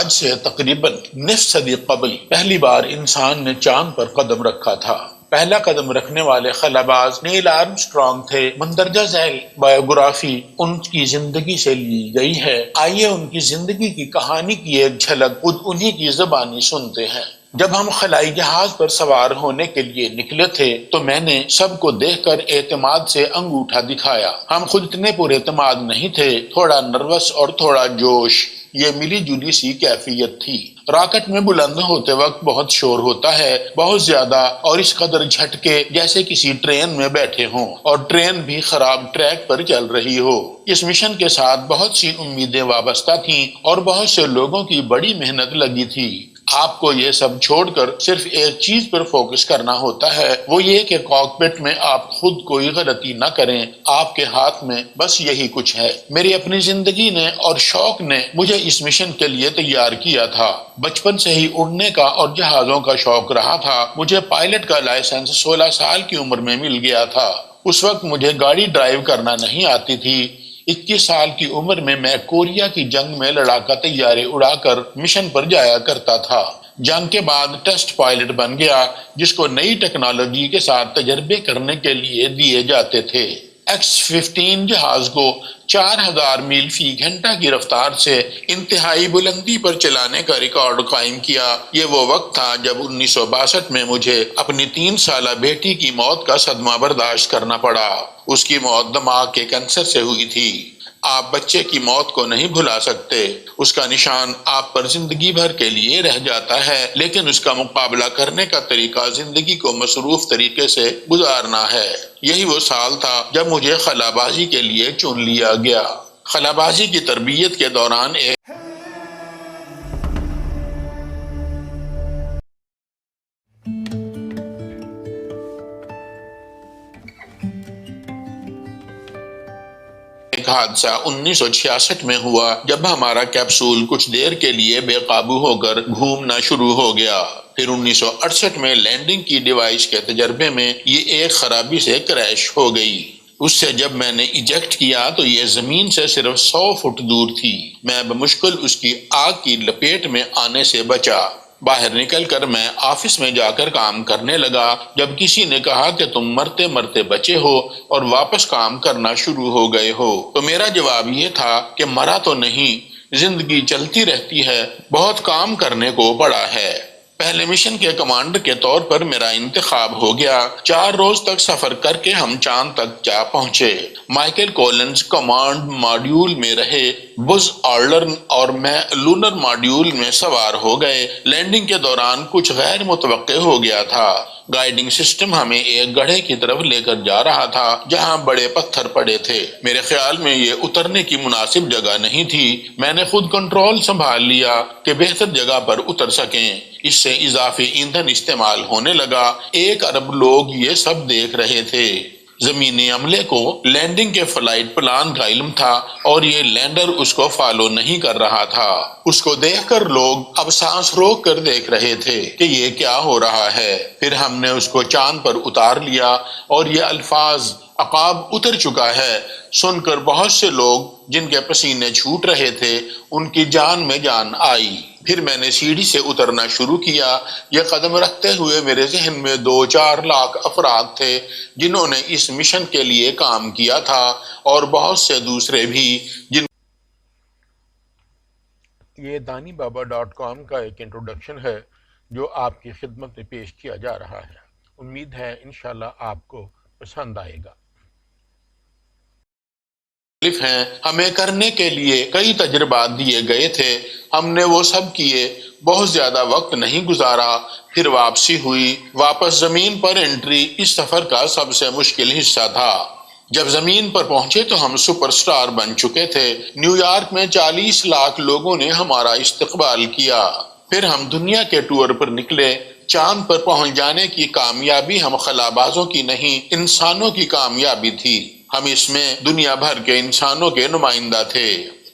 آج سے تقریباً نصف صدی قبل پہلی بار انسان نے چاند پر قدم رکھا تھا۔ پہلا قدم رکھنے والے خلاباز نیل آرمسٹرانگ تھے۔ مندرجہ ذیل بایوگرافی ان کی زندگی سے لی گئی ہے۔ آئیے ان کی زندگی کی کہانی کی ایک جھلک خود انہی کی زبانی سنتے ہیں۔ جب ہم خلائی جہاز پر سوار ہونے کے لیے نکلے تھے تو میں نے سب کو دیکھ کر اعتماد سے انگوٹھا دکھایا۔ ہم خود اتنے پر اعتماد نہیں تھے، تھوڑا نروس اور تھوڑا جوش، یہ ملی جلی سی کیفیت تھی۔ راکٹ میں بلند ہوتے وقت بہت شور ہوتا ہے، بہت زیادہ، اور اس قدر جھٹکے جیسے کسی ٹرین میں بیٹھے ہوں اور ٹرین بھی خراب ٹریک پر چل رہی ہو۔ اس مشن کے ساتھ بہت سی امیدیں وابستہ تھیں اور بہت سے لوگوں کی بڑی محنت لگی تھی۔ آپ کو یہ سب چھوڑ کر صرف ایک چیز پر فوکس کرنا ہوتا ہے، وہ یہ کہ کاکپٹ میں آپ خود کوئی غلطی نہ کریں۔ آپ کے ہاتھ میں بس یہی کچھ ہے۔ میری اپنی زندگی نے اور شوق نے مجھے اس مشن کے لیے تیار کیا تھا۔ بچپن سے ہی اڑنے کا اور جہازوں کا شوق رہا تھا۔ مجھے پائلٹ کا لائسنس 16 سال کی عمر میں مل گیا تھا۔ اس وقت مجھے گاڑی ڈرائیو کرنا نہیں آتی تھی۔ 21 سال کی عمر میں کوریا کی جنگ میں لڑاکا طیارے اڑا کر مشن پر جایا کرتا تھا۔ جنگ کے بعد ٹیسٹ پائلٹ بن گیا، جس کو نئی ٹیکنالوجی کے ساتھ تجربے کرنے کے لیے دیے جاتے تھے۔ X-15 جہاز کو 4000 میل فی گھنٹہ کی رفتار سے انتہائی بلندی پر چلانے کا ریکارڈ قائم کیا۔ یہ وہ وقت تھا جب 1962 میں مجھے اپنی 3 سالہ بیٹی کی موت کا صدمہ برداشت کرنا پڑا۔ اس کی موت دماغ کے کینسر سے ہوئی تھی۔ آپ بچے کی موت کو نہیں بھلا سکتے، اس کا نشان آپ پر زندگی بھر کے لیے رہ جاتا ہے، لیکن اس کا مقابلہ کرنے کا طریقہ زندگی کو مصروف طریقے سے گزارنا ہے۔ یہی وہ سال تھا جب مجھے خلابازی کے لیے چن لیا گیا۔ خلابازی کی تربیت کے دوران ایک حادثہ 1966 میں ہوا جب ہمارا کیپسول کچھ دیر کے لیے بے قابو ہو کر گھومنا شروع ہو گیا۔ پھر 1968 میں لینڈنگ کی ڈیوائس کے تجربے میں یہ ایک خرابی سے کریش ہو گئی۔ اس سے جب میں نے ایجیکٹ کیا تو یہ زمین سے صرف 100 فٹ دور تھی۔ میں بمشکل اس کی آگ کی لپیٹ میں آنے سے بچا۔ باہر نکل کر میں آفس میں جا کر کام کرنے لگا جب کسی نے کہا کہ تم مرتے مرتے بچے ہو اور واپس کام کرنا شروع ہو گئے ہو، تو میرا جواب یہ تھا کہ مرا تو نہیں، زندگی چلتی رہتی ہے، بہت کام کرنے کو پڑا ہے۔ پہلے مشن کے کمانڈر کے طور پر میرا انتخاب ہو گیا۔ 4 روز تک سفر کر کے ہم چاند تک جا پہنچے۔ مائیکل کولنز کمانڈ ماڈیول میں رہے، بز آلڈرن اور میں لونر ماڈیول میں سوار ہو گئے۔ لینڈنگ کے دوران کچھ غیر متوقع ہو گیا تھا۔ گائیڈنگ سسٹم ہمیں ایک گڑھے کی طرف لے کر جا رہا تھا جہاں بڑے پتھر پڑے تھے۔ میرے خیال میں یہ اترنے کی مناسب جگہ نہیں تھی۔ میں نے خود کنٹرول سنبھال لیا کہ بہتر جگہ پر اتر سکیں۔ اس سے اضافی ایندھن استعمال ہونے لگا۔ 1 ارب لوگ یہ سب دیکھ رہے تھے۔ زمینی عملے کو لینڈنگ کے فلائٹ پلان کا علم تھا اور یہ لینڈر اس کو فالو نہیں کر رہا تھا۔ اس کو دیکھ کر لوگ اب سانس روک کر دیکھ رہے تھے کہ یہ کیا ہو رہا ہے۔ پھر ہم نے اس کو چاند پر اتار لیا اور یہ الفاظ عقاب اتر چکا ہے سن کر بہت سے لوگ جن کے پسینے چھوٹ رہے تھے ان کی جان میں جان آئی۔ پھر میں نے سیڑھی سے اترنا شروع کیا۔ یہ قدم رکھتے ہوئے میرے ذہن میں 2-4 لاکھ افراد تھے جنہوں نے اس مشن کے لیے کام کیا تھا اور بہت سے دوسرے بھی جن یہ danibaba.com کا ایک انٹروڈکشن ہے جو آپ کی خدمت میں پیش کیا جا رہا ہے۔ امید ہے انشاءاللہ آپ کو پسند آئے گا۔ ہیں ہمیں کرنے کے لیے کئی تجربات دیے گئے تھے، ہم نے وہ سب کیے، بہت زیادہ وقت نہیں گزارا، پھر واپسی ہوئی۔ واپس زمین پر انٹری اس سفر کا سب سے مشکل حصہ تھا۔ جب زمین پر پہنچے تو ہم سپر سٹار بن چکے تھے۔ نیو یارک میں 40 لاکھ لوگوں نے ہمارا استقبال کیا۔ پھر ہم دنیا کے ٹور پر نکلے۔ چاند پر پہنچ جانے کی کامیابی ہم خلابازوں کی نہیں، انسانوں کی کامیابی تھی۔ ہم اس میں دنیا بھر کے انسانوں کے نمائندہ تھے۔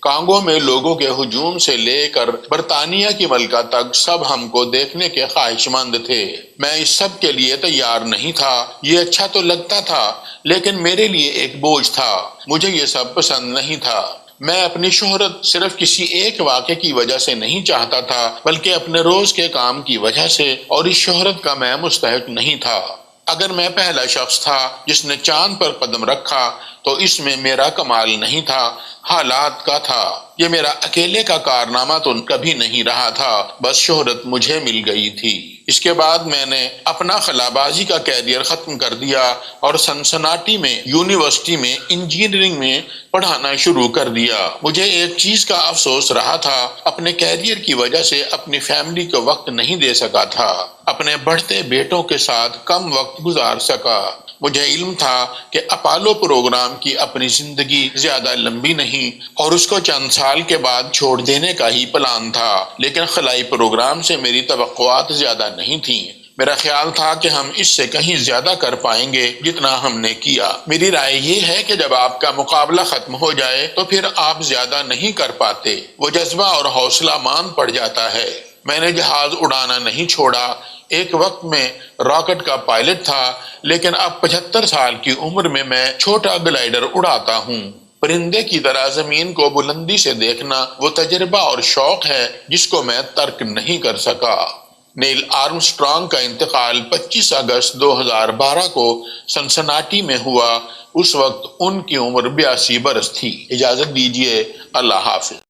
کانگو میں لوگوں کے ہجوم سے لے کر برطانیہ کی ملکہ تک سب ہم کو دیکھنے کے خواہش مند تھے۔ میں اس سب کے لیے تیار نہیں تھا۔ یہ اچھا تو لگتا تھا لیکن میرے لیے ایک بوجھ تھا۔ مجھے یہ سب پسند نہیں تھا۔ میں اپنی شہرت صرف کسی ایک واقعے کی وجہ سے نہیں چاہتا تھا، بلکہ اپنے روز کے کام کی وجہ سے، اور اس شہرت کا میں مستحق نہیں تھا۔ اگر میں پہلا شخص تھا جس نے چاند پر قدم رکھا تو اس میں میرا کمال نہیں تھا، حالات کا تھا۔ یہ میرا اکیلے کا کارنامہ تو کبھی نہیں رہا تھا، بس شہرت مجھے مل گئی تھی۔ اس کے بعد میں نے اپنا خلابازی کا کیریئر ختم کر دیا اور سنسناٹی میں یونیورسٹی میں انجینئرنگ میں پڑھانا شروع کر دیا۔ مجھے ایک چیز کا افسوس رہا تھا، اپنے کیریئر کی وجہ سے اپنی فیملی کو وقت نہیں دے سکا تھا، اپنے بڑھتے بیٹوں کے ساتھ کم وقت گزار سکا۔ مجھے علم تھا کہ اپالو پروگرام کی اپنی زندگی زیادہ لمبی نہیں اور اس کو چند سال کے بعد چھوڑ دینے کا ہی پلان تھا، لیکن خلائی پروگرام سے میری توقعات زیادہ نہیں تھیں۔ میرا خیال تھا کہ ہم اس سے کہیں زیادہ کر پائیں گے جتنا ہم نے کیا۔ میری رائے یہ ہے کہ جب آپ کا مقابلہ ختم ہو جائے تو پھر آپ زیادہ نہیں کر پاتے، وہ جذبہ اور حوصلہ مان پڑ جاتا ہے۔ میں نے جہاز اڑانا نہیں چھوڑا، ایک وقت میں راکٹ کا پائلٹ تھا، لیکن اب 75 سال کی عمر میں چھوٹا گلائیڈر اڑاتا ہوں۔ پرندے کی طرح زمین کو بلندی سے دیکھنا وہ تجربہ اور شوق ہے جس کو میں ترک نہیں کر سکا۔ نیل آرمسٹرانگ کا انتقال 25 اگست 2012 کو سنسناٹی میں ہوا۔ اس وقت ان کی عمر 82 برس تھی۔ اجازت دیجیے، اللہ حافظ۔